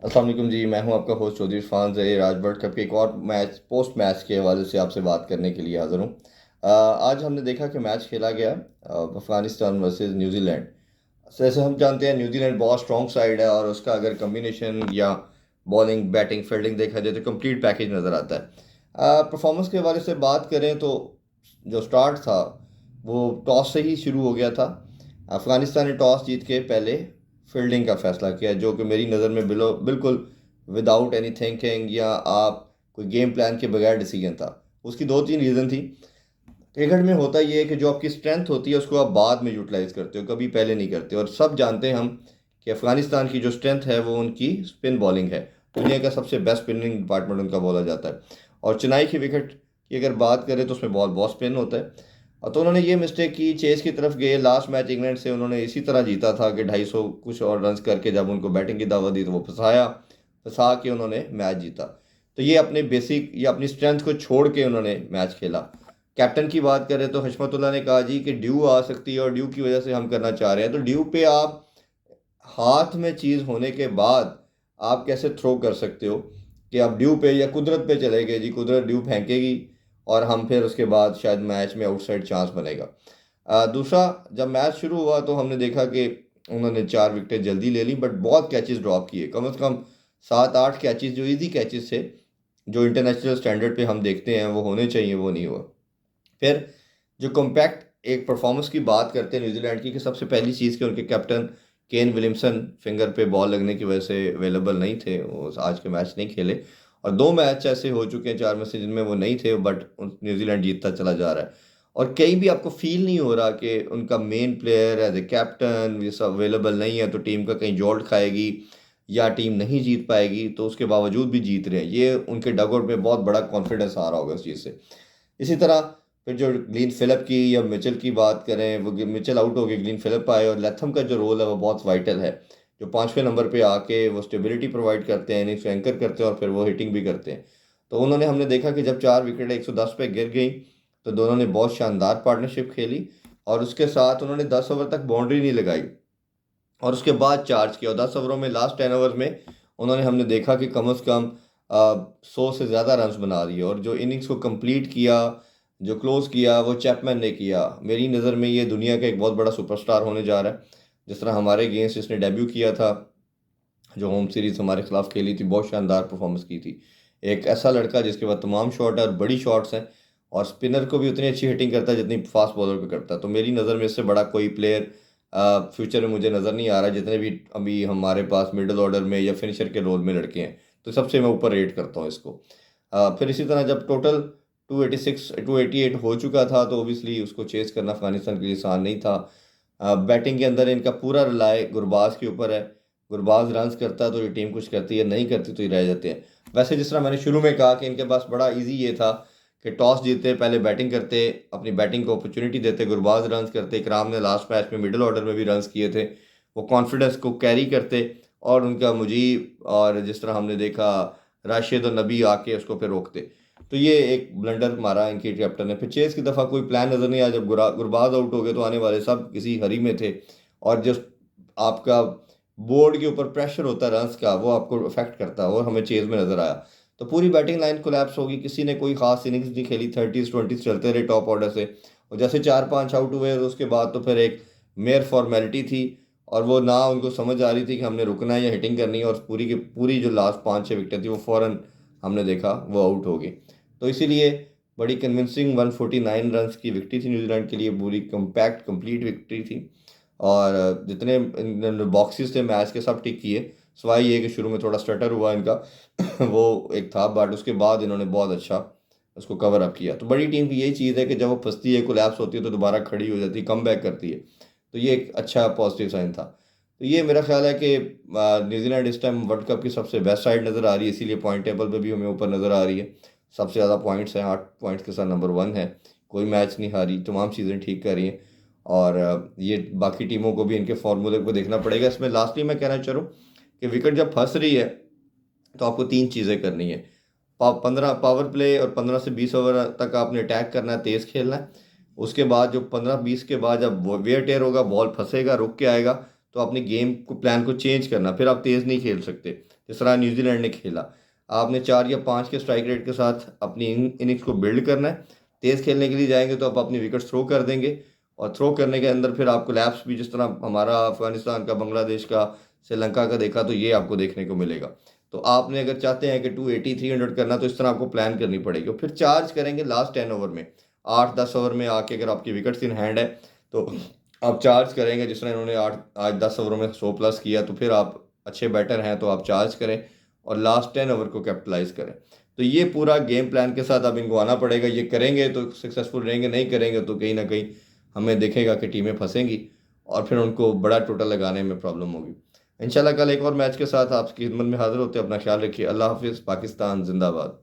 अस्सलाम वालेकुम जी। मैं हूं आपका होस्ट चौधरी इरफान ज़हीर। आज वर्ल्ड कप के एक और मैच पोस्ट मैच के हवाले से आपसे बात करने के लिए हाज़िर हूं। आज हमने देखा कि मैच खेला गया अफ़गानिस्तान वर्सेस न्यूजीलैंड। जैसे हम जानते हैं न्यूजीलैंड बहुत स्ट्रॉन्ग साइड है और उसका अगर कम्बिनेशन या बॉलिंग बैटिंग फील्डिंग देखा जाए तो कंप्लीट पैकेज नज़र आता है। परफॉर्मेंस के हवाले से बात करें तो जो स्टार्ट था वो टॉस से ही शुरू हो गया था। अफ़गानिस्तान ने टॉस जीत के पहले फील्डिंग का फैसला किया, जो कि मेरी नज़र में बिल्कुल विदाउट एनी थिंकिंग या आप कोई गेम प्लान के बगैर डिसीजन था। उसकी दो तीन रीज़न थी। क्रिकेट में होता ये है कि जो आपकी स्ट्रेंथ होती है उसको आप बाद में यूटिलाइज करते हो, कभी पहले नहीं करते। और सब जानते हैं हम कि अफ़गानिस्तान की जो स्ट्रेंथ है वो उनकी स्पिन बॉलिंग है। दुनिया का सबसे बेस्ट स्पिनिंग डिपार्टमेंट उनका बोला जाता है। और चेन्नई की विकेट की अगर बात करें तो उसमें बॉल बहुत स्पिन होता है। और तो उन्होंने ये मिस्टेक की, चेस की तरफ गए। लास्ट मैच इंग्लैंड से उन्होंने इसी तरह जीता था कि 250 कुछ और रन करके जब उनको बैटिंग की दावत दी तो वो फंसा के उन्होंने मैच जीता। तो ये अपने बेसिक या अपनी स्ट्रेंथ को छोड़ के उन्होंने मैच खेला। कैप्टन की बात करें तो हशमतुल्लाह ने कहा जी कि ड्यू आ सकती है और ड्यू की वजह से हम करना चाह रहे हैं। तो ड्यू पे आप हाथ में चीज़ होने के बाद आप कैसे थ्रो कर सकते हो कि आप ड्यू पे या कुदरत पे चले गए जी, कुदरत ड्यू फेंकेगी और हम फिर उसके बाद शायद मैच में आउटसाइड चांस बनेगा। दूसरा, जब मैच शुरू हुआ तो हमने देखा कि उन्होंने 4 विकेटें जल्दी ले ली, बट बहुत कैचेस ड्रॉप किए। कम से कम 7-8 कैचेस जो इजी कैचेस थे, जो इंटरनेशनल स्टैंडर्ड पे हम देखते हैं वो होने चाहिए, वो नहीं हुआ। फिर जो कॉम्पैक्ट एक परफॉर्मेंस की बात करते हैं न्यूजीलैंड की, कि सबसे पहली चीज़ कि उनके कैप्टन केन विलियमसन फिंगर पे बॉल लगने की वजह से अवेलेबल नहीं थे, वो आज के मैच नहीं खेले। और 2 मैच ऐसे हो चुके हैं 4 में से जिनमें वो नहीं थे, बट न्यूजीलैंड जीतता चला जा रहा है। और कहीं भी आपको फील नहीं हो रहा कि उनका main player as a captain ये सब अवेलेबल नहीं है तो टीम का कहीं जोल्ट खाएगी या टीम नहीं जीत पाएगी। तो उसके बावजूद भी जीत रहे हैं, ये उनके डगआउट में बहुत बड़ा कॉन्फिडेंस आ रहा होगा इस चीज़ से। इसी तरह फिर जो ग्लीन फिलिप की या मिचेल की बात करें, वो मिचेल आउट हो गए, ग्लीन फिलिप आए। और लेथम का जो रोल है वो बहुत वाइटल है, जो 5वें नंबर पे आके वो स्टेबिलिटी प्रोवाइड करते हैं, इनिंग्स एंकर करते हैं और फिर वो हिटिंग भी करते हैं। तो उन्होंने, हमने देखा कि जब 4 विकेट 110 पे गिर गई तो दोनों ने बहुत शानदार पार्टनरशिप खेली। और उसके साथ उन्होंने 10 ओवर तक बाउंड्री नहीं लगाई और उसके बाद चार्ज किया। और 10 ओवरों में, लास्ट 10 ओवर में उन्होंने, हमने देखा कि कम अज़ कम 100 से ज़्यादा रन्स बना दिए। और जो इनिंग्स को कंप्लीट किया, जो क्लोज किया, वो चैपमैन ने किया। मेरी नज़र में ये दुनिया का एक बहुत बड़ा सुपरस्टार होने जा रहा है। जिस तरह हमारे अगेंस्ट इसने डेब्यू किया था, जो होम सीरीज़ हमारे खिलाफ खेली थी, बहुत शानदार परफॉर्मेंस की थी। एक ऐसा लड़का जिसके पास तमाम शॉट है और बड़ी शॉट्स हैं, और स्पिनर को भी उतनी अच्छी हिटिंग करता है जितनी फास्ट बॉलर को करता है। तो मेरी नज़र में इससे बड़ा कोई प्लेयर फ्यूचर में मुझे नज़र नहीं आ रहा। जितने भी अभी हमारे पास मिडिल ऑर्डर में या फिनिशर के रोल में लड़के हैं, तो सबसे मैं ऊपर रेट करता हूँ इसको। फिर इसी तरह जब टोटल 286 288 हो चुका था तो ओबियसली उसको चेस करना अफगानिस्तान के लिए आसान नहीं था। बैटिंग के अंदर इनका पूरा रिलाय गुरबाज के ऊपर है। गुरबाज रन्स करता है तो ये टीम कुछ करती है, नहीं करती तो ये रह जाते हैं। वैसे जिस तरह मैंने शुरू में कहा कि इनके पास बड़ा इजी ये था कि टॉस जीतते, पहले बैटिंग करते, अपनी बैटिंग को अपॉर्चुनिटी देते, गुरबाज रन्स करते। इकराम ने लास्ट मैच में मिडिल ऑर्डर में भी रन्स किए थे, वो कॉन्फिडेंस को कैरी करते। और उनका मुजीब और जिस तरह हमने देखा राशिद और नबी आके उसको फिर रोकते। तो ये एक ब्लंडर मारा इनके कैप्टन ने। फिर चेस की दफ़ा कोई प्लान नज़र नहीं आया। जब गुरबाज आउट हो गए तो आने वाले सब किसी हरी में थे। और जो आपका बोर्ड के ऊपर प्रेशर होता है रन्स का, वो आपको अफेक्ट करता है और हमें चेज में नज़र आया। तो पूरी बैटिंग लाइन कोलैप्स होगी, किसी ने कोई खास इनिंग्स नहीं खेली, 30s 20s चलते रहे टॉप ऑर्डर से। और जैसे 4-5 आउट हुए तो उसके बाद तो फिर एक मेयर फॉर्मेलिटी थी, और वो ना उनको समझ आ रही थी कि हमने रुकना है या हिटिंग करनी है। और पूरी की पूरी जो लास्ट 5-6 विकेटें थी वो फ़ौरन हमने देखा वो आउट हो गई। तो इसीलिए बड़ी कन्विंसिंग 149 रन्स की विक्ट्री थी न्यूजीलैंड के लिए, पूरी कम्पैक्ट कंप्लीट विक्ट्री थी। और जितने बॉक्सेस थे मैच के सब टिक किए, सिवाय ये कि शुरू में थोड़ा स्टटर हुआ इनका वो एक था, बट उसके बाद इन्होंने बहुत अच्छा उसको कवर अप किया। तो बड़ी टीम की यही चीज़ है कि जब वो फंसती है, कोलैप्स होती है, तो दोबारा खड़ी हो जाती है, कम बैक करती है। तो ये एक अच्छा पॉजिटिव साइन था। तो ये मेरा ख्याल है कि न्यूजीलैंड इस टाइम वर्ल्ड कप की सबसे बेस्ट साइड नज़र आ रही है, इसीलिए पॉइंट टेबल पे भी हमें ऊपर नज़र आ रही है। सबसे ज़्यादा पॉइंट्स हैं, 8 पॉइंट्स के साथ नंबर 1 है। कोई मैच नहीं हारी, तमाम चीज़ें ठीक कर रही हैं। और ये बाकी टीमों को भी इनके फार्मूले को देखना पड़ेगा। इसमें लास्टली मैं कहना चाह रहा हूँ कि विकेट जब फंस रही है तो आपको 3 चीज़ें करनी है। 15 पावर प्ले और 15 से 20 ओवर तक आपने अटैक करना है, तेज़ खेलना है। उसके बाद जो 15-20 के बाद जब वेयर टेयर होगा, बॉल फंसेगा, रुक के आएगा, तो अपनी गेम को प्लान को चेंज करना, फिर आप तेज़ नहीं खेल सकते। जिस तरह न्यूजीलैंड ने खेला, आपने 4 या 5 के स्ट्राइक रेट के साथ अपनी इनिंग्स को बिल्ड करना है। तेज़ खेलने के लिए जाएंगे तो आप अपनी विकेट थ्रो कर देंगे, और थ्रो करने के अंदर फिर आपको लैप्स भी, जिस तरह हमारा अफगानिस्तान का, बांग्लादेश का, श्रीलंका का देखा, तो ये आपको देखने को मिलेगा। तो आपने अगर चाहते हैं कि 280 300 करना, तो इस तरह आपको प्लान करनी पड़ेगी। और फिर चार्ज करेंगे लास्ट 10 ओवर में, 8-10 ओवर में आके अगर आपकी विकेट्स इन हैंड है तो आप चार्ज करेंगे। जिस तरह इन्होंने 8 आज 10 ओवरों में 100 प्लस किया, तो फिर आप अच्छे बैटर हैं तो आप चार्ज करें और लास्ट 10 ओवर को कैपिटलाइज करें। तो ये पूरा गेम प्लान के साथ अब इनको आना पड़ेगा। ये करेंगे तो सक्सेसफुल रहेंगे, नहीं करेंगे तो कहीं ना कहीं हमें देखेगा कि टीमें फंसेंगी और फिर उनको बड़ा टोटल लगाने में प्रॉब्लम होगी। इंशाल्लाह कल एक और मैच के साथ आपकी खिदमत में हाजिर होते हैं। अपना ख्याल रखिए। अल्लाह हाफिज़। पाकिस्तान जिंदाबाद।